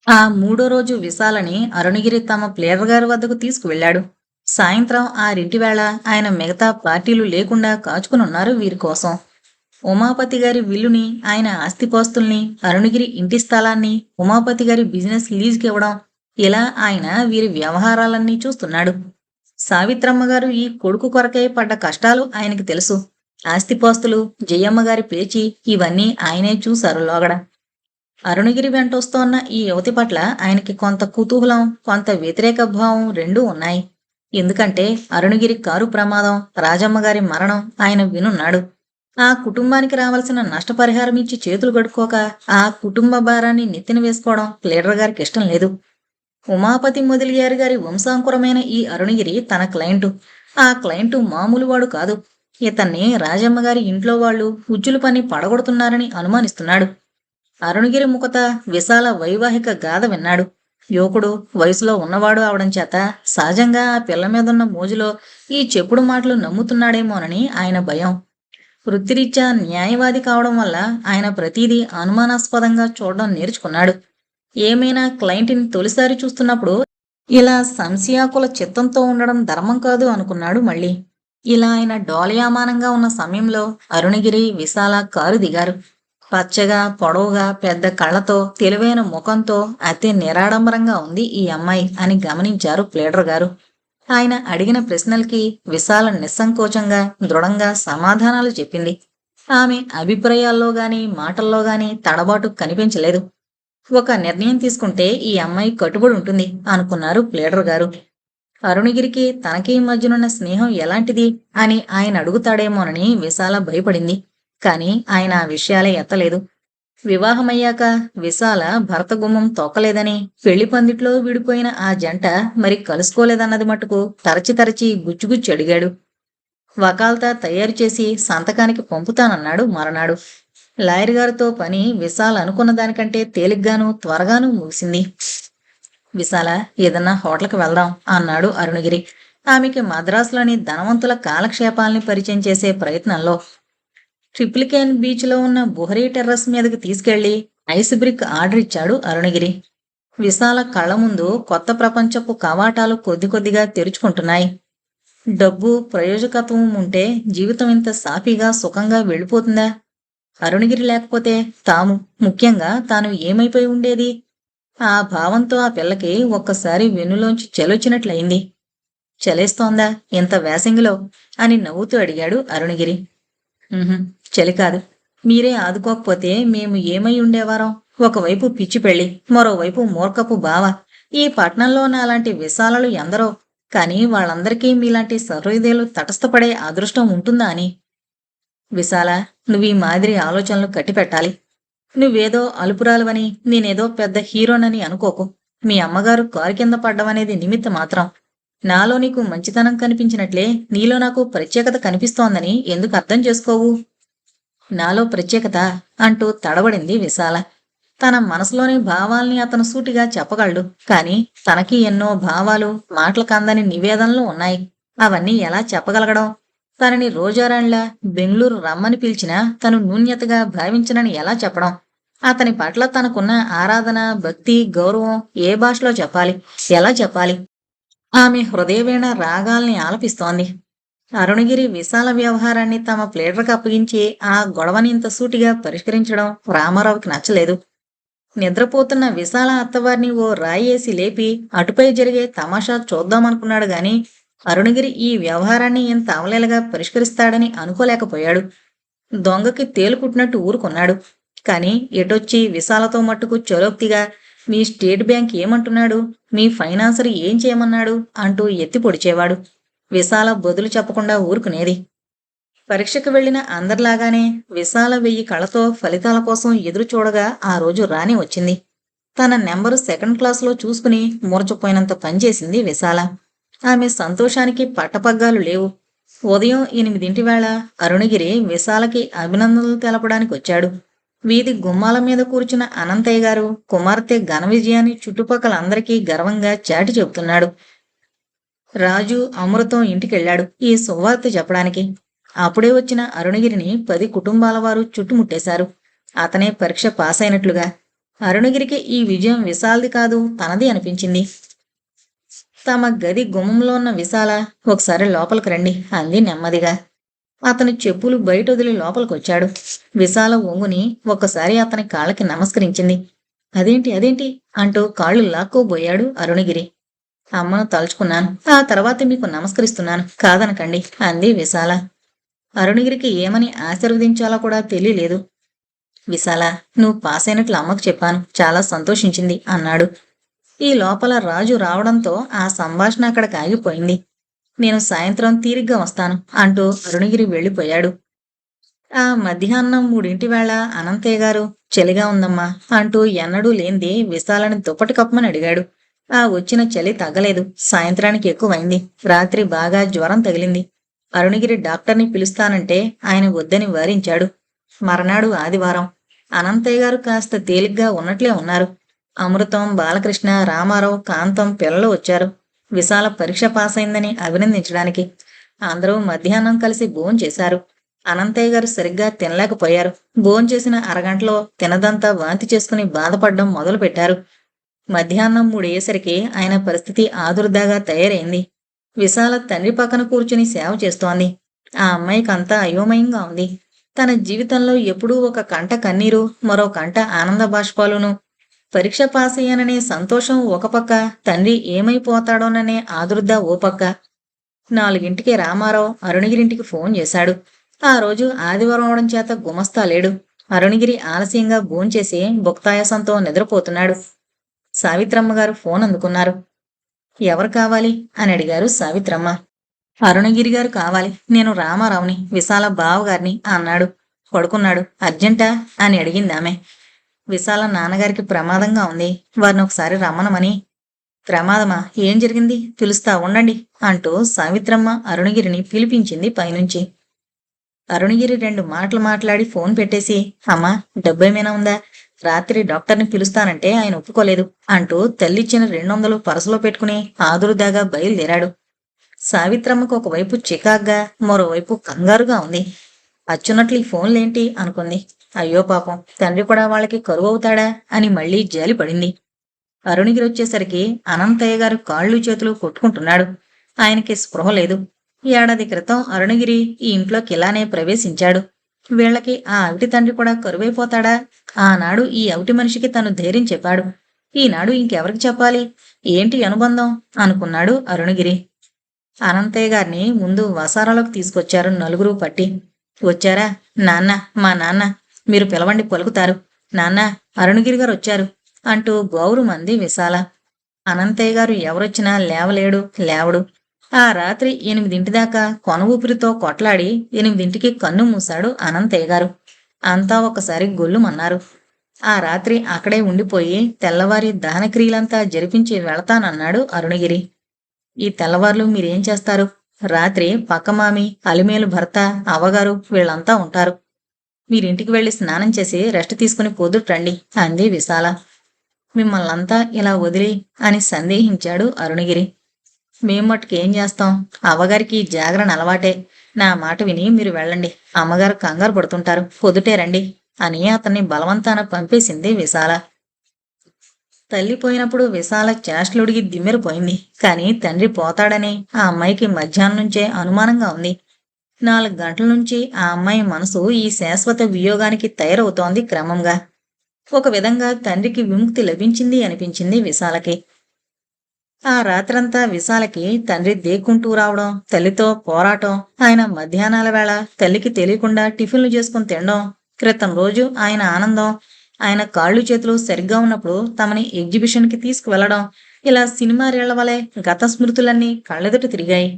ఆ మూడో రోజు విశాలని అరుణగిరి తమ ప్లేడర్ గారి వద్దకు తీసుకువెళ్ళాడు. సాయంత్రం ఆరింటి వేళ ఆయన మిగతా పార్టీలు లేకుండా కాచుకునున్నారు వీరి కోసం. ఉమాపతి గారి విల్లుని, ఆయన ఆస్తిపాస్తుల్ని, అరుణగిరి ఇంటి స్థలాన్ని, ఉమాపతి గారి బిజినెస్ లీజుకి ఇవ్వడం, ఇలా ఆయన వీరి వ్యవహారాలన్నీ చూస్తున్నాడు. సావిత్రమ్మ గారు ఈ కొడుకు కొరకై పడ్డ కష్టాలు ఆయనకి తెలుసు. ఆస్తిపాస్తులు, జయమ్మ గారి పేచి, ఇవన్నీ ఆయనే చూశారు లోగడ. అరుణగిరి వెంటొస్తోన్న ఈ యువతి పట్ల ఆయనకి కొంత కుతూహలం, కొంత వ్యతిరేక భావం రెండూ ఉన్నాయి. ఎందుకంటే అరుణగిరి కారు ప్రమాదం, రాజమ్మగారి మరణం ఆయన వినున్నాడు. ఆ కుటుంబానికి రావాల్సిన నష్టపరిహారం ఇచ్చి చేతులు కడుక్కోక ఆ కుటుంబ భారాన్ని నెత్తిన వేసుకోవడం ప్లేడర్ గారికి ఇష్టం లేదు. ఉమాపతి మొదలియారు గారి వంశాంకురమైన ఈ అరుణగిరి తన క్లయింటు. ఆ క్లయింటు మామూలు వాడు కాదు. ఇతన్ని రాజమ్మగారి ఇంట్లో వాళ్ళు ఉజ్జులు పని పడగొడుతున్నారని అనుమానిస్తున్నాడు. అరుణగిరి ముఖత విశాల వైవాహిక గాథ విన్నాడు. యువకుడు, వయసులో ఉన్నవాడు అవడం చేత సహజంగా ఆ పిల్ల మీదున్న మోజులో ఈ చెప్పుడు మాటలు నమ్ముతున్నాడేమోనని ఆయన భయం. వృత్తిరీత్యా న్యాయవాది కావడం వల్ల ఆయన ప్రతీదీ అనుమానాస్పదంగా చూడడం నేర్చుకున్నాడు. ఏమైనా క్లయింట్ని తొలిసారి చూస్తున్నప్పుడు ఇలా సంశయాకుల చిత్తంతో ఉండడం ధర్మం కాదు అనుకున్నాడు మళ్ళీ. ఇలా ఆయన డోలయామానంగా ఉన్న సమయంలో అరుణగిరి, విశాల కారు దిగారు. పచ్చగా, పొడవుగా, పెద్ద కళ్ళతో, తెలివైన ముఖంతో అతి నిరాడంబరంగా ఉంది ఈ అమ్మాయి అని గమనించారు ప్లేడర్ గారు. ఆయన అడిగిన ప్రశ్నలకి విశాల నిస్సంకోచంగా, దృఢంగా సమాధానాలు చెప్పింది. ఆమె అభిప్రాయాల్లో గాని, మాటల్లో గాని తడబాటు కనిపించలేదు. ఒక నిర్ణయం తీసుకుంటే ఈ అమ్మాయి కట్టుబడి ఉంటుంది అనుకున్నారు ప్లేడర్ గారు. అరుణగిరికి తనకి మధ్యనున్న స్నేహం ఎలాంటిది అని ఆయన అడుగుతాడేమోనని విశాల భయపడింది. కాని ఆయన ఆ విషయాలే ఎత్తలేదు. వివాహమయ్యాక విశాల భర్త గుమ్మం తొక్కలేదని, పెళ్లి పందిట్లో విడిపోయిన ఆ జంట మరి కలుసుకోలేదన్నది మటుకు తరచి తరచి గుచ్చుగుచ్చి అడిగాడు. వకాల్తా తయారు చేసి సంతకానికి పంపుతానన్నాడు మరనాడు. లాయర్ గారితో పని విశాల్ అనుకున్న దానికంటే తేలిగ్గానూ త్వరగానూ ముగిసింది. విశాల, ఏదన్నా హోటల్కి వెళ్దాం అన్నాడు అరుణగిరి ఆమెకి మద్రాసులోని ధనవంతుల కాలక్షేపాల్ని పరిచయం చేసే ప్రయత్నంలో. ట్రిప్లికేన్ బీచ్లో ఉన్న బుహరీ టెర్రస్ మీదకి తీసుకెళ్లి ఐస్ బ్రిక్ ఆర్డర్ ఇచ్చాడు అరుణగిరి. విశాల కళ్ల ముందు కొత్త ప్రపంచపు కవాటాలు కొద్ది కొద్దిగా తెరుచుకుంటున్నాయి. డబ్బు, ప్రయోజకత్వం ఉంటే జీవితం ఇంత సాఫీగా, సుఖంగా వెళ్ళిపోతుందా? అరుణగిరి లేకపోతే ముఖ్యంగా తాను ఏమైపోయి ఉండేది? ఆ భావంతో ఆ పిల్లకి ఒక్కసారి వెన్నులోంచి చెలొచ్చినట్లయింది. చలేస్తోందా ఇంత వేసంగిలో అని నవ్వుతూ అడిగాడు అరుణగిరి. చలి కాదు. మీరే ఆదుకోకపోతే మేము ఏమై ఉండేవారం? ఒకవైపు పిచ్చి పెళ్లి, మరోవైపు మూర్ఖపు బావ. ఈ పట్నంలో నాలాంటి విశాలలు ఎందరో, కాని వాళ్ళందరికీ మీలాంటి సహృదయులు తటస్థపడే అదృష్టం ఉంటుందా అని. విశాల, నువ్వీ మాదిరి ఆలోచనలు కట్టిపెట్టాలి. నువ్వేదో అలుపురాలువని, నేనేదో పెద్ద హీరోనని అనుకోకు. మీ అమ్మగారు కారు కింద పడ్డమనేది నిమిత్త మాత్రం. నాలో నీకు మంచితనం కనిపించినట్లే నీలో నాకు ప్రత్యేకత కనిపిస్తోందని ఎందుకు అర్థం చేసుకోవు? నాలో ప్రత్యేకత అంటూ తడబడింది విశాల. తన మనసులోని భావాల్ని అతను సూటిగా చెప్పగలడు. కాని తనకి ఎన్నో భావాలు, మాటలకందని నివేదనలు ఉన్నాయి. అవన్నీ ఎలా చెప్పగలగడం? తనని రోజారాణ్లా బెంగళూరు రమ్మని పిలిచినా తను నూన్యతగా భావించనని ఎలా చెప్పడం? అతని పట్ల తనకున్న ఆరాధన, భక్తి, గౌరవం ఏ భాషలో చెప్పాలి? ఎలా చెప్పాలి? ఆమె హృదయవీణ రాగాల్ని ఆలపిస్తోంది. అరుణగిరి విశాల వ్యవహారాన్ని తమ ప్లేడర్కి అప్పగించి ఆ గొడవని ఇంత సూటిగా పరిష్కరించడం రామారావుకి నచ్చలేదు. నిద్రపోతున్న విశాల అత్తవారిని ఓ రాయేసి లేపి అటుపై జరిగే తమాషా చూద్దామనుకున్నాడు గాని అరుణగిరి ఈ వ్యవహారాన్ని ఇంత అవలేలగా పరిష్కరిస్తాడని అనుకోలేకపోయాడు. దొంగకి తేలుకుట్టినట్టు ఊరుకున్నాడు. కాని ఎటొచ్చి విశాలతో మట్టుకు చొలోక్తిగా, మీ స్టేట్ బ్యాంక్ ఏమంటున్నాడు, మీ ఫైనాన్సర్ ఏం చేయమన్నాడు అంటూ ఎత్తి పొడిచేవాడు. విశాల బదులు చెప్పకుండా ఊరుకునేది. పరీక్షకు వెళ్లిన అందరిలాగానే విశాల 1000 కళ్ళతో ఫలితాల కోసం ఎదురు చూడగా ఆ రోజు రాని వచ్చింది. తన నెంబరు 2nd క్లాసులో చూసుకుని మూర్చపోయినంత పనిచేసింది విశాల. ఆమె సంతోషానికి పట్టపగ్గాలు లేవు. ఉదయం 8 వేళ అరుణగిరి విశాలకి అభినందనలు తెలపడానికి వచ్చాడు. వీధి గుమ్మాల మీద కూర్చున్న అనంతయ్య గారు కుమార్తె ఘన విజయాన్ని చుట్టుపక్కల అందరికీ గర్వంగా చాటి చెబుతున్నాడు. రాజు, అమృతం ఇంటికెళ్లాడు ఈ శుభవార్త చెప్పడానికి. అప్పుడే వచ్చిన అరుణగిరిని 10 కుటుంబాల వారు చుట్టుముట్టేశారు. అతనే పరీక్ష పాస్ అయినట్లుగా. అరుణగిరికి ఈ విజయం విశాల్ది కాదు, తనది అనిపించింది. తమ గది గుమ్మంలో ఉన్న విశాల, ఒకసారి లోపలికి రండి అంది నెమ్మదిగా. అతను చెప్పులు బయటొదిలి లోపలికొచ్చాడు. విశాల ఒంగుని ఒక్కసారి అతని కాళ్ళకి నమస్కరించింది. అదేంటి అదేంటి అంటూ కాళ్ళు లాక్కోబోయాడు అరుణగిరి. అమ్మను తలుచుకున్నాను, ఆ తర్వాత మీకు నమస్కరిస్తున్నాను, కాదనకండి అంది విశాల. అరుణగిరికి ఏమని ఆశీర్వదించాలో కూడా తెలియలేదు. విశాల, నువ్వు పాస్ అయినట్లు అమ్మకు చెప్పాను, చాలా సంతోషించింది అన్నాడు. ఈ లోపల రాజు రావడంతో ఆ సంభాషణ అక్కడికి ఆగిపోయింది. నేను సాయంత్రం తీరిగ్గా వస్తాను అంటూ అరుణగిరి వెళ్ళిపోయాడు. ఆ మధ్యాహ్నం 3 వేళ అనంతయ్య గారు, చలిగా ఉందమ్మా అంటూ ఎన్నడూ లేంది విశాలని దుప్పటి కప్పమని అడిగాడు. ఆ వచ్చిన చలి తగ్గలేదు. సాయంత్రానికి ఎక్కువైంది. రాత్రి బాగా జ్వరం తగిలింది. అరుణగిరి డాక్టర్ని పిలుస్తానంటే ఆయన వద్దని వారించాడు. మర్నాడు ఆదివారం. అనంతయ్య గారు కాస్త తేలిగ్గా ఉన్నట్లే ఉన్నారు. అమృతం, బాలకృష్ణ, రామారావు, కాంతం పిల్లలు వచ్చారు విశాల పరీక్ష పాస్ అయిందని అభినందించడానికి. అందరూ మధ్యాహ్నం కలిసి భోంచేశారు. అనంతయ్య గారు సరిగ్గా తినలేకపోయారు. భోంచేసిన అరగంటలో తినదంతా వాంతి చేసుకుని బాధపడడం మొదలుపెట్టారు. మధ్యాహ్నం 3 అయ్యేసరికి ఆయన పరిస్థితి ఆదుర్దాగా తయారైంది. విశాల తండ్రి పక్కన కూర్చుని సేవ చేస్తోంది. ఆ అమ్మాయికంతా అయోమయంగా ఉంది. తన జీవితంలో ఎప్పుడూ ఒక కంట కన్నీరు, మరో కంట ఆనంద బాష్పాలును. పరీక్ష పాస్ అయ్యాననే సంతోషం ఒక పక్క, తండ్రి ఏమైపోతాడోననే ఆదుర్ద ఓ పక్క. 4ంటికి రామారావు అరుణగిరింటికి ఫోన్ చేశాడు. ఆ రోజు ఆదివారం అవడం చేత గుమస్తా లేడు. అరుణగిరి ఆలస్యంగా భోంచేసి భుక్తాయాసంతో నిద్రపోతున్నాడు. సావిత్రమ్మ గారు ఫోన్ అందుకున్నారు. ఎవరు కావాలి అని అడిగారు సావిత్రమ్మ. అరుణగిరి గారు కావాలి. నేను రామారావుని, విశాల బావగారిని అన్నాడు. పడుకున్నాడు. అర్జెంటా అని అడిగింది ఆమె. విశాల నాన్నగారికి ప్రమాదంగా ఉంది, వారిని ఒకసారి రమ్మనమని. ప్రమాదమా? ఏం జరిగింది? పిలుస్తా ఉండండి అంటూ సావిత్రమ్మ అరుణగిరిని పిలిపించింది పైనుంచి. అరుణగిరి 2 మాటలు మాట్లాడి ఫోన్ పెట్టేసి, అమ్మా డబ్బేమైనా ఉందా? రాత్రి డాక్టర్ని పిలుస్తానంటే ఆయన ఒప్పుకోలేదు అంటూ తల్లిచ్చిన 200 పరసలో పెట్టుకుని ఆదురుదాగా బయలుదేరాడు. సావిత్రమ్మకు ఒకవైపు చికాగ్గా, మరోవైపు కంగారుగా ఉంది. అచ్చున్నట్లు ఈ ఫోన్లేంటి అనుకుంది. అయ్యో పాపం, తండ్రి కూడా వాళ్ళకి కరువు అవుతాడా అని మళ్లీ జాలి పడింది. అరుణగిరి వచ్చేసరికి అనంతయ్య గారు కాళ్ళు చేతులు కొట్టుకుంటున్నాడు. ఆయనకి స్పృహ లేదు. ఏడాది క్రితం అరుణగిరి ఈ ఇంట్లోకి ఇలానే ప్రవేశించాడు. వీళ్లకి ఆ అవిటి తండ్రి కూడా కరువైపోతాడా? ఆనాడు ఈ అవిటి మనిషికి తను ధైర్యం చెప్పాడు. ఈనాడు ఇంకెవరికి చెప్పాలి? ఏంటి అనుబంధం అనుకున్నాడు అరుణగిరి. అనంతయ్య గారిని ముందు వసారాలోకి తీసుకొచ్చారు నలుగురు పట్టి. వచ్చారా? నాన్న, మా నాన్న, మీరు పిలవండి పలుకుతారు. నాన్న, అరుణగిరి గారు వచ్చారు అంటూ గౌరుమంది విశాల. అనంతయ్య గారు ఎవరొచ్చినా లేవలేడు, లేవడు. ఆ రాత్రి 8 దాకా కొన ఊపిరితో కొట్లాడి 8ంటికి కన్ను మూశాడు అనంతయ్య గారు. అంతా ఒకసారి గొల్లుమన్నారు. ఆ రాత్రి అక్కడే ఉండిపోయి తెల్లవారి దహనక్రియలంతా జరిపించి వెళతానన్నాడు అరుణగిరి. ఈ తెల్లవార్లు మీరేం చేస్తారు? రాత్రి పక్కమామి, అలిమేలు భర్త, అవ్వగారు వీళ్ళంతా ఉంటారు. మీరింటికి వెళ్లి స్నానం చేసి రెస్ట్ తీసుకుని పొద్దుట్రండి అంది విశాల. మిమ్మల్నంతా ఇలా వదిలి అని సందేహించాడు అరుణగిరి. మేం మట్టుకేం చేస్తాం? అవ్వగారికి జాగరణ అలవాటే. నా మాట విని మీరు వెళ్ళండి. అమ్మగారు కంగారు పడుతుంటారు, పొద్దుటే రండి అని అతన్ని బలవంతాన పంపేసింది విశాల. తల్లిపోయినప్పుడు విశాల చేష్టలుడిగి దిమ్మెరిపోయింది. కాని తండ్రి పోతాడని ఆ అమ్మాయికి మధ్యాహ్నం నుంచే అనుమానంగా ఉంది. 4 గంటల నుంచి ఆ అమ్మాయి మనసు ఈ శాశ్వత వియోగానికి తయారవుతోంది క్రమంగా. ఒక విధంగా తండ్రికి విముక్తి లభించింది అనిపించింది విశాలకి. ఆ రాత్రంతా విశాలకి తండ్రి దేక్కుంటూ రావడం, తల్లితో పోరాటం, ఆయన మధ్యాహ్నాల వేళ తల్లికి తెలియకుండా టిఫిన్లు చేసుకుని తినడం, క్రితం రోజు ఆయన ఆనందం, ఆయన కాళ్ళు చేతులు సరిగ్గా ఉన్నప్పుడు తమని ఎగ్జిబిషన్కి తీసుకువెళ్లడం, ఇలా సినిమా రీళ్ల వలె గత స్మృతులన్నీ కళ్ళెదుట తిరిగాయి.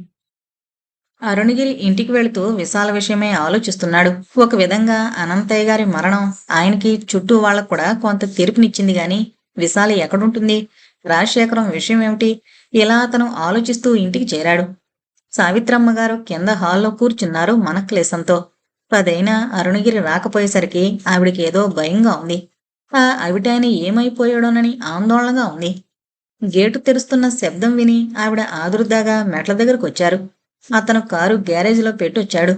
అరుణగిరి ఇంటికి వెళుతూ విశాల విషయమే ఆలోచిస్తున్నాడు. ఒక విధంగా అనంతయ్య గారి మరణం ఆయనకి, చుట్టూ వాళ్లకు కూడా కొంత తీర్పునిచ్చింది గాని విశాల ఎక్కడుంటుంది? రాజశేఖరం విషయం ఏమిటి? ఇలా అతను ఆలోచిస్తూ ఇంటికి చేరాడు. సావిత్రమ్మ గారు కింద హాల్లో కూర్చున్నారు మనక్లేశంతో. 10 అయినా అరుణగిరి రాకపోయేసరికి ఆవిడికి ఏదో భయంగా ఉంది. ఆ అవిటాయన ఏమైపోయాడోనని ఆందోళనగా ఉంది. గేటు తెరుస్తున్న శబ్దం విని ఆవిడ ఆదుర్దాగా మెట్ల దగ్గరకొచ్చారు. అతను కారు గ్యారేజ్లో పెట్టొచ్చాడు.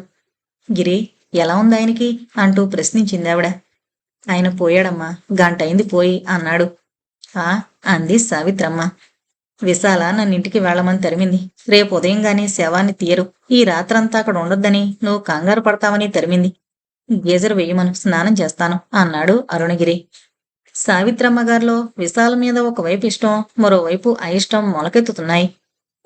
గిరి, ఎలా ఉంది ఆయనకి అంటూ ప్రశ్నించిందావిడ. ఆయన పోయాడమ్మా, గంటయింది పోయి అన్నాడు. ఆ అంది సావిత్రమ్మ. విశాల నన్నింటికి వెళ్ళమని తరిమింది. రేపు ఉదయం గాని శవాన్ని తీయరు. ఈ రాత్రంతా అక్కడ ఉండొద్దని నువ్వు కంగారు పడతావని తరిమింది. గీజర్ వెయ్యమను, స్నానం చేస్తాను అన్నాడు అరుణగిరి. సావిత్రమ్మ గారిలో విశాల మీద ఒకవైపు ఇష్టం, మరోవైపు అయిష్టం మొలకెత్తుతున్నాయి.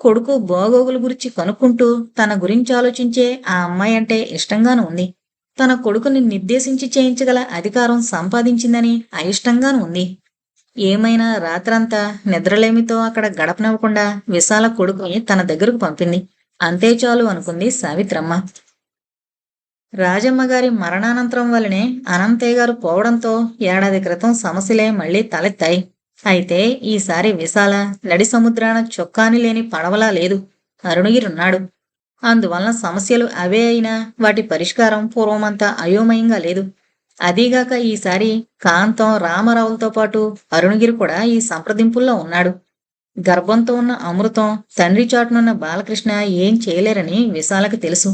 కొడుకు బాగోగుల గురించి కనుక్కుంటూ తన గురించి ఆలోచించే ఆ అమ్మాయి అంటే ఇష్టంగానూ ఉంది. తన కొడుకుని నిర్దేశించి చేయించగల అధికారం సంపాదించిందని అయిష్టంగానూ ఉంది. ఏమైనా రాత్రంతా నిద్రలేమితో అక్కడ గడపనివ్వకుండా విశాల కొడుకుని తన దగ్గరకు పంపింది. అంతే చాలు అనుకుంది సావిత్రమ్మ. రాజమ్మ గారి మరణానంతరం వల్లనే అనంతయ్య గారు పోవడంతో ఏడాది క్రితం సమస్యలే మళ్లీ తలెత్తాయి. అయితే ఈసారి విశాల నడి సముద్రాన చొక్కాని లేని పడవలా లేదు. అరుణగిరున్నాడు. అందువలన సమస్యలు అవే అయినా వాటి పరిష్కారం పూర్వమంతా అయోమయంగా లేదు. అదీగాక ఈసారి కాంతం రామారావులతో పాటు అరుణగిరి కూడా ఈ సంప్రదింపుల్లో ఉన్నాడు. గర్భంతో ఉన్న అమృతం, తండ్రి చాటునున్న బాలకృష్ణ ఏం చేయలేరని విశాలకి తెలుసు.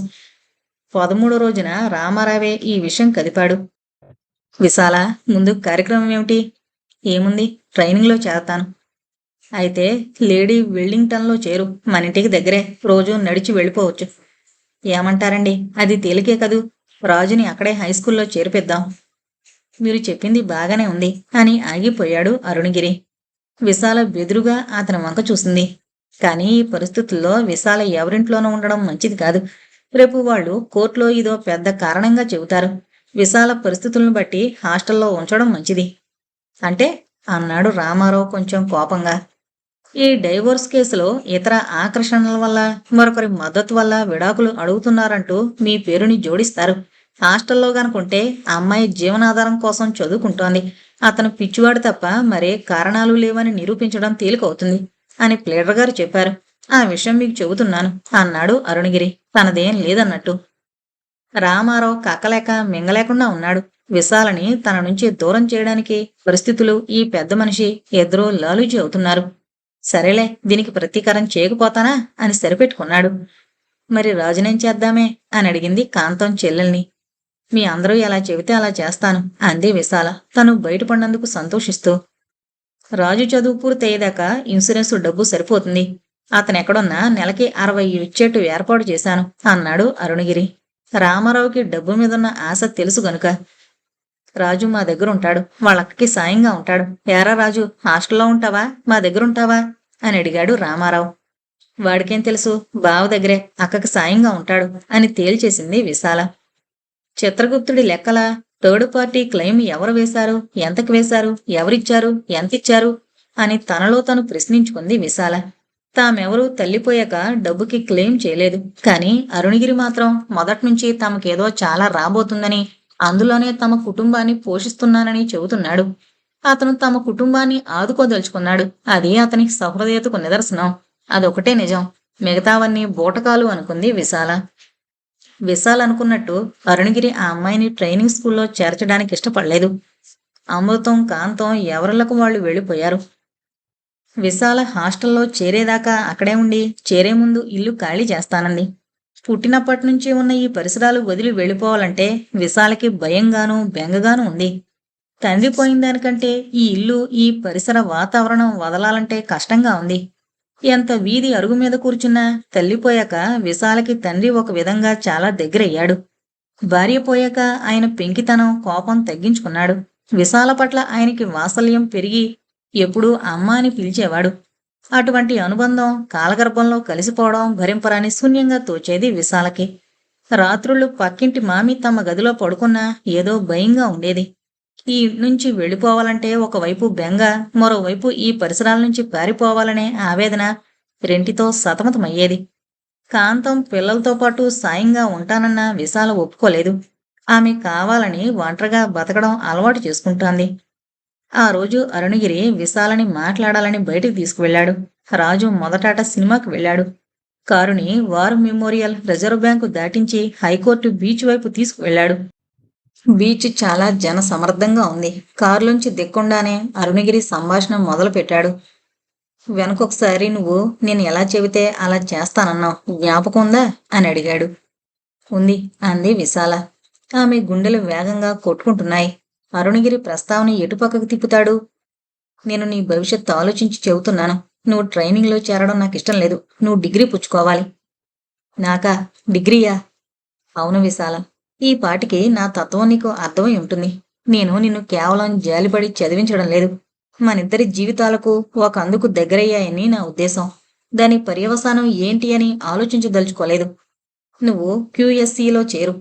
13 రోజున రామారావే ఈ విషయం కదిపాడు. విశాల, ముందు కార్యక్రమం ఏమిటి? ఏముంది, ట్రైనింగ్లో చేరతాను. అయితే లేడీ వెల్లింగ్టన్లో చేరు, మన ఇంటికి దగ్గరే, రోజు నడిచి వెళ్ళిపోవచ్చు. ఏమంటారండి, అది తేలికే కదూ. రాజుని అక్కడే హైస్కూల్లో చేర్పిద్దాం. మీరు చెప్పింది బాగానే ఉంది అని ఆగిపోయాడు అరుణగిరి. విశాల బెదురుగా అతని వంక చూసింది. కానీ ఈ పరిస్థితుల్లో విశాల ఎవరింట్లోనూ ఉండడం మంచిది కాదు. రేపు వాళ్ళు కోర్టులో ఇదో పెద్ద కారణంగా చెబుతారు. విశాల పరిస్థితులను బట్టి హాస్టల్లో ఉంచడం మంచిది. అంటే అన్నాడు రామారావు కొంచెం కోపంగా. ఈ డైవోర్స్ కేసులో ఇతర ఆకర్షణల వల్ల, మరొకరి మద్దతు వల్ల విడాకులు అడుగుతున్నారంటూ మీ పేరుని జోడిస్తారు. హాస్టల్లో గనుకుంటే ఆ అమ్మాయి జీవనాధారం కోసం చదువుకుంటోంది. అతను పిచ్చివాడు తప్ప మరే కారణాలు లేవని నిరూపించడం తేలికవుతుంది అని ప్లేడర్ గారు చెప్పారు. ఆ విషయం మీకు చెబుతున్నాను అన్నాడు అరుణగిరి తనదేం లేదన్నట్టు. రామారావు కక్కలేక మింగలేకుండా ఉన్నాడు. విశాలని తన నుంచి దూరం చేయడానికి పరిస్థితులు, ఈ పెద్ద మనిషి ఇద్దరూ లాలూజీ అవుతున్నారు. సరేలే, దీనికి ప్రతీకారం చేయకపోతానా అని సరిపెట్టుకున్నాడు. మరి రాజునేం చేద్దామే అని అడిగింది కాంతం చెల్లెల్ని. మీ అందరూ ఎలా చెబితే అలా చేస్తాను అంది విశాల తను బయటపడినందుకు సంతోషిస్తూ. రాజు చదువు పూర్తయ్యేదాకా ఇన్సూరెన్సు డబ్బు సరిపోతుంది. అతనెక్కడున్నా నెలకి 60 ఇచ్చేట్టు ఏర్పాటు చేశాను అన్నాడు అరుణగిరి. రామారావుకి డబ్బు మీదున్న ఆశ తెలుసు గనుక. రాజు మా దగ్గరుంటాడు, వాళ్ళక్కకి సాయంగా ఉంటాడు. ఏరా రాజు, హాస్టల్లో ఉంటావా, మా దగ్గరుంటావా అని అడిగాడు రామారావు. వాడికేం తెలుసు, బావ దగ్గరే, అక్కకి సాయంగా ఉంటాడు అని తేల్చేసింది విశాల. చిత్రగుప్తుడి లెక్కల థర్డ్ పార్టీ క్లెయిమ్ ఎవరు వేశారు, ఎంతకు వేశారు, ఎవరిచ్చారు, ఎంతిచ్చారు అని తనలో తను ప్రశ్నించుకుంది విశాల. తామెవరూ తల్లిపోయాక డబ్బుకి క్లెయిమ్ చేయలేదు. కానీ అరుణగిరి మాత్రం మొదట్నుంచి తమకేదో చాలా రాబోతుందని, అందులోనే తమ కుటుంబాన్ని పోషిస్తున్నానని చెబుతున్నాడు. అతను తమ కుటుంబాన్ని ఆదుకోదలుచుకున్నాడు. అది అతని సహృదయతకు నిదర్శనం. అదొకటే నిజం, మిగతావన్నీ బూటకాలు అనుకుంది విశాల. విశాల్ అనుకున్నట్టు అరుణగిరి ఆ అమ్మాయిని ట్రైనింగ్ స్కూల్లో చేర్చడానికి ఇష్టపడలేదు. అమృతం, కాంతం ఎవరిళ్లకు వాళ్ళు వెళ్ళిపోయారు. విశాల హాస్టల్లో చేరేదాకా అక్కడే ఉండి చేరే ముందు ఇల్లు ఖాళీ చేస్తానంది. పుట్టినప్పటి నుంచి ఉన్న ఈ పరిసరాలు వదిలి వెళ్ళిపోవాలంటే విశాలకి భయంగానూ బెంగగానూ ఉంది. తండ్రి పోయిన దానికంటే ఈ ఇల్లు, ఈ పరిసర వాతావరణం వదలాలంటే కష్టంగా ఉంది. ఎంత వీధి అరుగు మీద కూర్చున్నా తల్లిపోయాక విశాలకి తండ్రి ఒక విధంగా చాలా దగ్గరయ్యాడు. భార్య పోయాక ఆయన పెంకితనం, కోపం తగ్గించుకున్నాడు. విశాల పట్ల ఆయనకి వాత్సల్యం పెరిగి ఎప్పుడూ అమ్మ అని పిలిచేవాడు. అటువంటి అనుబంధం కాలగర్భంలో కలిసిపోవడం భరింపరాని శూన్యంగా తోచేది విశాలకి. రాత్రుళ్ళు పక్కింటి మామి తమ గదిలో పడుకున్నా ఏదో భయంగా ఉండేది. ఈ నుంచి వెళ్ళిపోవాలంటే ఒకవైపు బెంగ, మరోవైపు ఈ పరిసరాల నుంచి పారిపోవాలనే ఆవేదన రెంటితో సతమతమయ్యేది. కాంతం పిల్లలతో పాటు సాయంగా ఉంటానన్న విశాల ఒప్పుకోలేదు. ఆమె కావాలని ఒంటరిగా బతకడం అలవాటు చేసుకుంటోంది. ఆ రోజు అరుణగిరి విశాలని మాట్లాడాలని బయటికి తీసుకువెళ్లాడు. రాజు మొదటాట సినిమాకి వెళ్ళాడు. కారుని వార్ మెమోరియల్ రిజర్వ్ బ్యాంకు దాటించి హైకోర్టు బీచ్ వైపు తీసుకువెళ్లాడు. బీచ్ చాలా జన సమర్థంగా ఉంది. కారులోంచి దిక్కుండానే అరుణగిరి సంభాషణ మొదలు పెట్టాడు. వెనకొకసారి నువ్వు నేను ఎలా చెబితే అలా చేస్తానన్నావు, జ్ఞాపకం ఉందా అని అడిగాడు. ఉంది అంది విశాల. ఆమె గుండెలు వేగంగా కొట్టుకుంటున్నాయి. అరుణగిరి ప్రస్తావన ఎటుపక్కకు తిప్పుతాడు? నేను నీ భవిష్యత్తు ఆలోచించి చెబుతున్నాను. నువ్వు ట్రైనింగ్లో చేరడం నాకిష్టం లేదు. నువ్వు డిగ్రీ పుచ్చుకోవాలి. నాకా? డిగ్రీయా? అవును విశాల. ఈ పాటికి నా తత్వం నీకు అర్థమై ఉంటుంది. నేను నిన్ను కేవలం జాలిపడి చదివించడం లేదు. మనిద్దరి జీవితాలకు ఒక అందుకు దగ్గరయ్యాయని నా ఉద్దేశం. దాని పర్యవసానం ఏంటి అని ఆలోచించదలుచుకోలేదు. నువ్వు క్యూఎస్సీలో చేరు.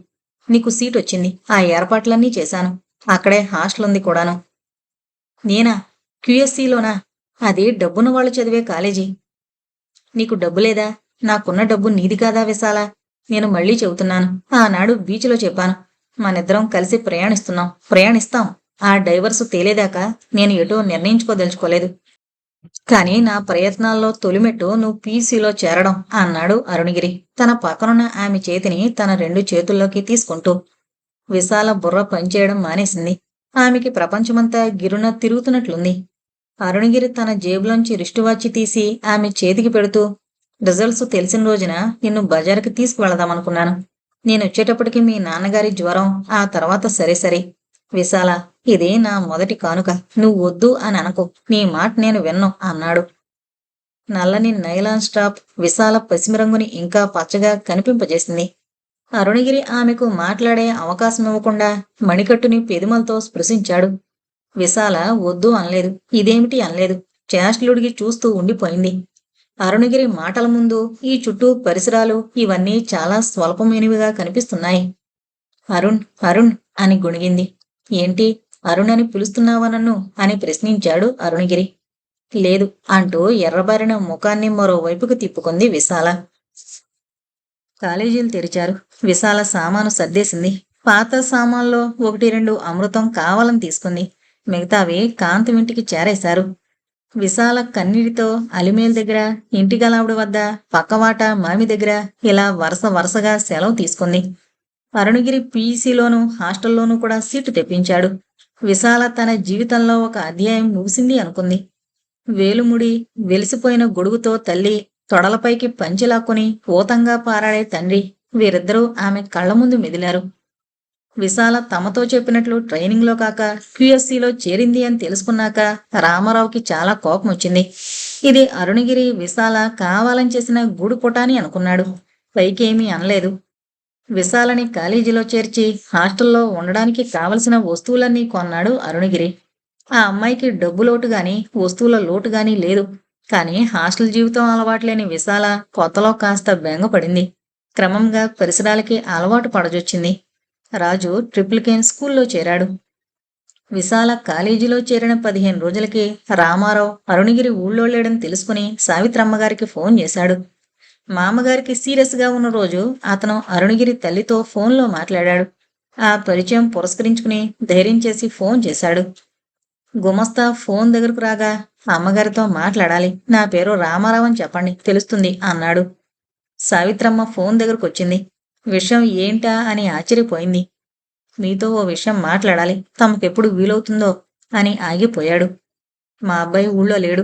నీకు సీట్ వచ్చింది. ఆ ఏర్పాట్లన్నీ చేశాను. అక్కడే హాస్టల్ ఉంది కూడాను. నేనా? క్యూఎస్సీలోనా? అది డబ్బున్న వాళ్ళు చదివే కాలేజీ. నీకు డబ్బు లేదా? నాకున్న డబ్బు నీది కాదా విశాల? నేను మళ్ళీ చెబుతున్నాను. ఆనాడు బీచ్లో చెప్పాను. మనిద్దరం కలిసి ప్రయాణిస్తాం. ఆ డైవర్సు తేలేదాకా నేను ఎటో నిర్ణయించుకోదలుచుకోలేదు. కానీ నా ప్రయత్నాల్లో తొలిమెట్టు నువ్వు పీసీలో చేరడం అన్నాడు అరుణగిరి తన పక్కనున్న ఆమె చేతిని తన 2 చేతుల్లోకి తీసుకుంటూ. విశాల బుర్ర పనిచేయడం మానేసింది. ఆమెకి ప్రపంచమంతా గిరున తిరుగుతున్నట్లుంది. అరుణగిరి తన జేబులోంచి రిస్టువాచి తీసి ఆమె చేతికి పెడుతూ, రిజల్ట్స్ తెలిసిన రోజున నిన్ను బజారుకి తీసుకువెళదామనుకున్నాను. నేనొచ్చేటప్పటికి మీ నాన్నగారి జ్వరం, ఆ తర్వాత సరే. విశాల, ఇది నా మొదటి కానుక. నువ్వు వద్దు అని అనకు. నీ మాట నేను విన్ను అన్నాడు. నల్లని నైలాన్ స్టాప్ విశాల పసిమిరంగుని ఇంకా పచ్చగా కనిపింపజేసింది. అరుణగిరి ఆమెకు మాట్లాడే అవకాశమివ్వకుండా మణికట్టుని పెదిమలతో స్పృశించాడు. విశాల వద్దు అనలేదు. ఇదేమిటి అనలేదు. చేష్టలుడిగి చూస్తూ ఉండిపోయింది. అరుణగిరి మాటల ముందు ఈ చుట్టూ పరిసరాలు ఇవన్నీ చాలా స్వల్పమైనవిగా కనిపిస్తున్నాయి. అరుణ్ అరుణ్ అని గొణిగింది. ఏంటి? అరుణ్ అని పిలుస్తున్నావా నన్ను అని ప్రశ్నించాడు అరుణగిరి. లేదు అంటూ ఎర్రబారిన ముఖాన్ని మరోవైపుకు తిప్పుకుంది విశాల. కాలేజీలు తెరిచారు. విశాల సామాను సర్దేసింది. పాత సామాన్లో 1-2 అమృతం కావాలని తీసుకుంది. మిగతావి కాంతమింటికి చేరేశారు. విశాల కన్నీటితో అలిమేల్ దగ్గర, ఇంటి గలావిడి వద్ద, పక్కవాట మామి దగ్గర ఇలా వరుసగా సెలవు తీసుకుంది. అరుణగిరి పీసీలోనూ హాస్టల్లోనూ కూడా సీటు తెప్పించాడు. విశాల తన జీవితంలో ఒక అధ్యాయం ముగిసింది అనుకుంది. వేలుముడి వెలిసిపోయిన గొడుగుతో తల్లి, తొడలపైకి పంచిలాక్కుని ఊతంగా పారాడే తండ్రి, వీరిద్దరూ ఆమె కళ్ల ముందు మెదిలారు. విశాల తమతో చెప్పినట్లు ట్రైనింగ్లో కాక క్యూఎస్సీలో చేరింది అని తెలుసుకున్నాక రామారావుకి చాలా కోపం వచ్చింది. ఇది అరుణగిరి విశాల కావాలని చేసిన గూడుపుటాని అనుకున్నాడు. పైకేమీ అనలేదు. విశాలని కాలేజీలో చేర్చి హాస్టల్లో ఉండడానికి కావలసిన వస్తువులన్నీ కొన్నాడు అరుణగిరి. ఆ అమ్మాయికి డబ్బు లోటు గాని వస్తువుల లోటు గాని లేదు. కానీ హాస్టల్ జీవితం అలవాట్లేని విశాల కొత్తలో కాస్త బెంగపడింది. క్రమంగా పరిసరాలకి అలవాటు పడజొచ్చింది. రాజు ట్రిపుల్ కేన్ స్కూల్లో చేరాడు. విశాల కాలేజీలో చేరిన 15 రోజులకి రామారావు అరుణగిరి ఊళ్ళో లేడని తెలుసుకుని సావిత్రమ్మగారికి ఫోన్ చేశాడు. మామగారికి సీరియస్గా ఉన్న రోజు అతను అరుణగిరి తల్లితో ఫోన్లో మాట్లాడాడు. ఆ పరిచయం పురస్కరించుకుని ధైర్యం చేసి ఫోన్ చేశాడు. గుమస్తా ఫోన్ దగ్గరకు రాగా, అమ్మగారితో మాట్లాడాలి. నా పేరు రామారావు అని చెప్పండి, తెలుస్తుంది అన్నాడు. సావిత్రమ్మ ఫోన్ దగ్గరకు వచ్చింది. విషయం ఏంటా అని ఆశ్చర్యపోయింది. మీతో ఓ విషయం మాట్లాడాలి, తమకెప్పుడు వీలవుతుందో అని ఆగిపోయాడు. మా అబ్బాయి ఊళ్ళో లేడు.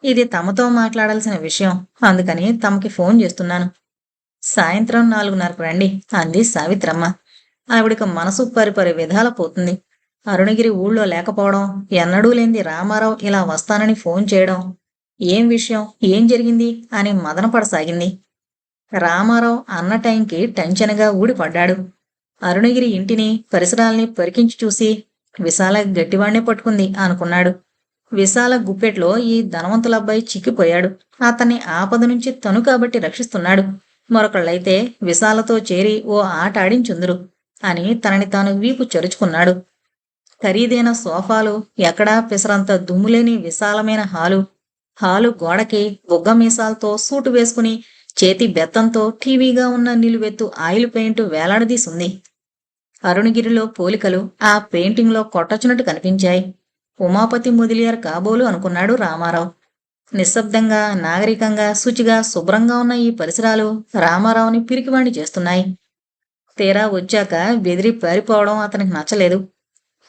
ఇది తమతో మాట్లాడాల్సిన విషయం, అందుకని తమకి ఫోన్ చేస్తున్నాను. సాయంత్రం 4:30కు రండి అంది సావిత్రమ్మ. ఆవిడికి మనసు పరిపరి విధాల పోతుంది. అరుణగిరి ఊళ్ళో లేకపోవడం, ఎన్నడూ లేంది రామారావు ఇలా వస్తానని ఫోన్ చేయడం, ఏం విషయం, ఏం జరిగింది అని మదనపడసాగింది. రామారావు అన్న టైంకి టెన్షన్గా ఊడిపడ్డాడు. అరుణగిరి ఇంటిని పరిసరాల్ని పరికించి చూసి విశాల గట్టివాణ్ణే పట్టుకుంది అనుకున్నాడు. విశాల గుప్పెట్లో ఈ ధనవంతులబ్బాయి చిక్కిపోయాడు. అతన్ని ఆపద నుంచి తను కాబట్టి రక్షిస్తున్నాడు. మరొకళ్ళైతే విశాలతో చేరి ఓ ఆట ఆడించుందురు అని తనని తాను వీపు చరుచుకున్నాడు. ఖరీదైన సోఫాలు, ఎక్కడా పిసరంత దుమ్ములేని విశాలమైన హాలు గోడకి బుగ్గ మీసాలతో సూటు వేసుకుని చేతి బెత్తంతో టీవీగా ఉన్న నిలువెత్తు ఆయిల్ పెయింట్ వేలాడదీసుంది. అరుణగిరిలో పోలికలు ఆ పెయింటింగ్లో కొట్టొచ్చినట్టు కనిపించాయి. ఉమాపతి మొదిలియార్ కాబోలు అనుకున్నాడు రామారావు. నిశ్శబ్దంగా, నాగరికంగా, శుచిగా, శుభ్రంగా ఉన్న ఈ పరిసరాలు రామారావుని పిరికివాణ్ణి చేస్తున్నాయి. తీరా వచ్చాక బెదిరి పారిపోవడం అతనికి నచ్చలేదు.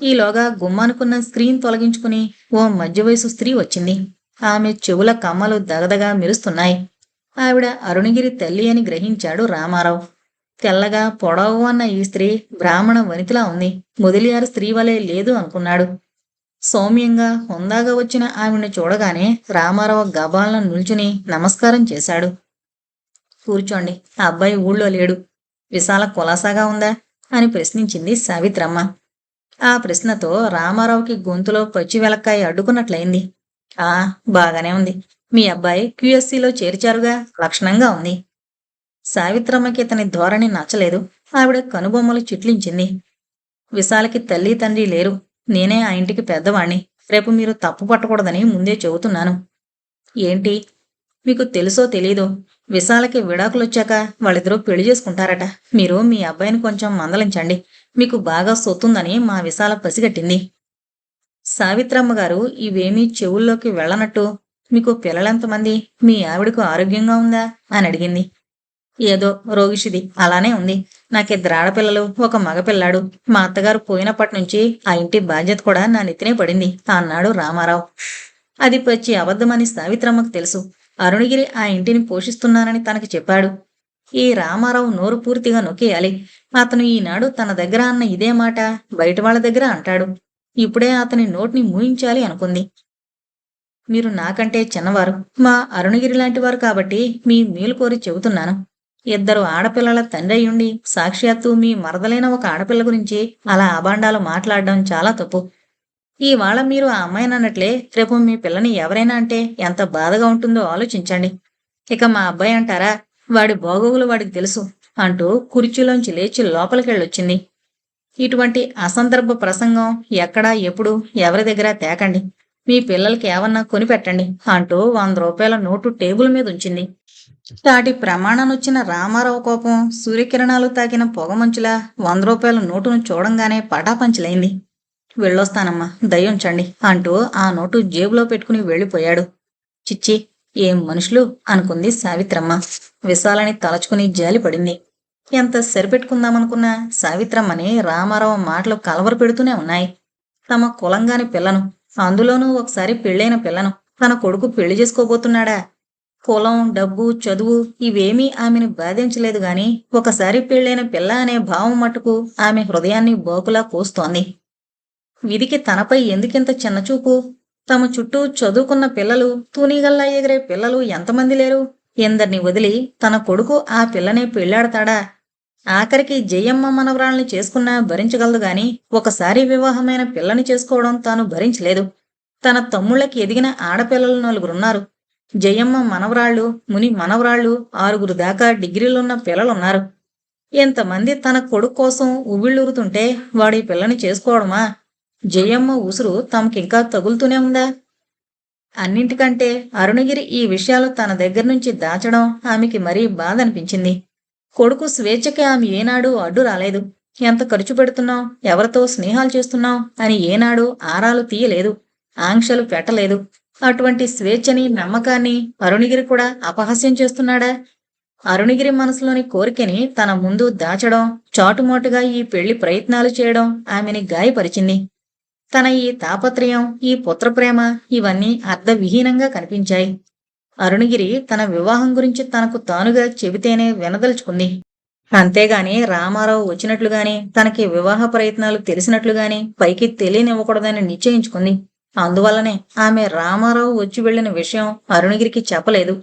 ఈలోగా గుమ్మానుకున్న స్క్రీన్ తొలగించుకుని ఓ మధ్య వయసు స్త్రీ వచ్చింది. ఆమె చెవుల కమ్మలు దగదగా మెరుస్తున్నాయి. ఆవిడ అరుణగిరి తల్లి అని గ్రహించాడు రామారావు. తెల్లగా పొడవు అన్న ఈ స్త్రీ బ్రాహ్మణ వనితలా ఉంది. మొదలియారు స్త్రీ వలె లేదు అనుకున్నాడు. సౌమ్యంగా హుందాగా వచ్చిన ఆవిడ్ని చూడగానే రామారావు గబాలను నిల్చుని నమస్కారం చేశాడు. కూర్చోండి, ఆ అబ్బాయి ఊళ్ళో లేడు. విశాల కులాసాగా ఉందా అని ప్రశ్నించింది సావిత్రమ్మ. ఆ ప్రశ్నతో రామారావుకి గొంతులో పచ్చి వెలక్కాయ అడ్డుకున్నట్లయింది. ఆ, బాగానే ఉంది. మీ అబ్బాయి క్యూఎస్సీలో చేర్చారుగా, లక్షణంగా ఉంది. సావిత్రమ్మకి ఇతని ధోరణి నచ్చలేదు. ఆవిడ కనుబొమ్మలు చిట్లించింది. విశాలకి తల్లి తండ్రి లేరు. నేనే ఆ ఇంటికి పెద్దవాణ్ణి. రేపు మీరు తప్పు పట్టకూడదని ముందే చెబుతున్నాను. ఏంటి? మీకు తెలుసో తెలీదో, విశాలకి విడాకులొచ్చాక వాళ్ళిద్దరూ పెళ్లి చేసుకుంటారట. మీరు మీ అబ్బాయిని కొంచెం మందలించండి. మీకు బాగా సొత్తుందని మా విశాల పసిగట్టింది. సావిత్రమ్మ గారు ఇవేమీ చెవుల్లోకి వెళ్ళనట్టు, మీకు పిల్లలెంతమంది? మీ ఆవిడకు ఆరోగ్యంగా ఉందా అని అడిగింది. ఏదో రోగిషిది, అలానే ఉంది. నాకిద్దరు ఆడపిల్లలు, ఒక మగపిల్లాడు. మా అత్తగారు పోయినప్పటి నుంచి ఆ ఇంటి బాధ్యత కూడా నా నెత్తినే పడింది అన్నాడు రామారావు. అది పచ్చి అబద్ధమని సావిత్రమ్మకు తెలుసు. అరుణగిరి ఆ ఇంటిని పోషిస్తున్నానని తనకి చెప్పాడు. ఈ రామారావు నోరు పూర్తిగా నొక్కేయాలి. అతను ఈనాడు తన దగ్గర అన్న ఇదే మాట బయట వాళ్ళ దగ్గర అంటాడు. ఇప్పుడే అతని నోటిని మూయించాలి అనుకుంది. మీరు నాకంటే చిన్నవారు, మా అరుణగిరి లాంటి వారు కాబట్టి మీ మేలు కోరి చెబుతున్నాను. ఇద్దరు ఆడపిల్లల తండ్రి అయ్యుండి సాక్షాత్తు మీ మరదలైన ఒక ఆడపిల్ల గురించి అలా అబాండాలు మాట్లాడడం చాలా తప్పు. ఇవాళ మీరు ఆ అమ్మాయిని అన్నట్లే రేపు మీ పిల్లని ఎవరైనా అంటే ఎంత బాధగా ఉంటుందో ఆలోచించండి. ఇక మా అబ్బాయి అంటారా, వాడి బాగోగులు వాడికి తెలుసు అంటూ కుర్చీలోంచి లేచి లోపలికెళ్ళొచ్చింది. ఇటువంటి అసందర్భ ప్రసంగం ఎక్కడా ఎప్పుడు ఎవరి దగ్గర తేకండి. మీ పిల్లలకి ఏమన్నా కొనిపెట్టండి అంటూ 100 రూపాయల నోటు టేబుల్ మీద ఉంచింది. తాటి ప్రమాణానొచ్చిన రామారావు కోపం సూర్యకిరణాలు తాకిన పొగమంచులా 100 రూపాయల నోటును చూడంగానే పటాపంచలైంది. వెళ్ళొస్తానమ్మా, దయుంచండి అంటూ ఆ నోటు జేబులో పెట్టుకుని వెళ్ళిపోయాడు. చిచ్చి, ఏం మనుషులు అనుకుంది సావిత్రమ్మ. విశాలని తలచుకుని జాలిపడింది. ఎంత సరిపెట్టుకుందామనుకున్నా సావిత్రమ్మని రామారావు మాటలు కలవర పెడుతూనే ఉన్నాయి. తమ కులంగాని పిల్లను, అందులోనూ ఒకసారి పెళ్ళైన పిల్లను తన కొడుకు పెళ్లి చేసుకోబోతున్నాడా? కులం, డబ్బు, చదువు ఇవేమీ ఆమెను బాధించలేదు గాని ఒకసారి పెళ్ళైన పిల్ల అనే భావం మట్టుకు ఆమె హృదయాన్ని బోకులా కోస్తోంది. విధికి తనపై ఎందుకింత చిన్నచూపు? తమ చుట్టూ చదువుకున్న పిల్లలు, తూనీగల్లా ఎగిరే పిల్లలు ఎంతమంది లేరు? ఎందరిని వదిలి తన కొడుకు ఆ పిల్లనే పెళ్ళాడతాడా? ఆఖరికి జయమ్మ మనవరాల్ని చేసుకున్నా భరించగలదు గాని ఒకసారి వివాహమైన పిల్లని చేసుకోవడం తాను భరించలేదు. తన తమ్ముళ్ళకి ఎదిగిన ఆడపిల్లలు 4 జయమ్మ మనవరాళ్ళు, ముని మనవరాళ్ళు 6 దాకా డిగ్రీలున్న పిల్లలున్నారు. ఎంతమంది తన కొడుకు కోసం ఉవ్విళ్ళూరుతుంటే వాడి పిల్లని చేసుకోవడమా? జయమ్మ ఉసురు తమకింకా తగులుతూనే ఉందా? అన్నింటికంటే అరుణగిరి ఈ విషయాలు తన దగ్గర్నుంచి దాచడం ఆమెకి మరీ బాధ అనిపించింది. కొడుకు స్వేచ్ఛకి ఆమె ఏనాడు అడ్డు రాలేదు. ఎంత ఖర్చు పెడుతున్నావు, ఎవరితో స్నేహాలు చేస్తున్నావు అని ఏనాడు ఆరాలు తీయలేదు, ఆంక్షలు పెట్టలేదు. అటువంటి స్వేచ్ఛని, నమ్మకాన్ని అరుణగిరి కూడా అపహాస్యం చేస్తున్నాడా? అరుణగిరి మనసులోని కోరికని తన ముందు దాచడం, చాటుమాటుగా ఈ పెళ్లి ప్రయత్నాలు చేయడం ఆమెని గాయపరిచింది. తన ఈ తాపత్రయం, ఈ పుత్రప్రేమ ఇవన్నీ అర్థవిహీనంగా కనిపించాయి. అరుణగిరి తన వివాహం గురించి తనకు తానుగా చెబితేనే వినదలుచుకుంది. అంతేగాని రామారావు వచ్చినట్లుగాని, తనకి వివాహ ప్రయత్నాలు తెలిసినట్లుగాని పైకి తెలియనివ్వకూడదని నిశ్చయించుకుంది. అందువల్లనే ఆమె రామారావు వచ్చి వెళ్లిన విషయం అరుణగిరికి చెప్పలేదు.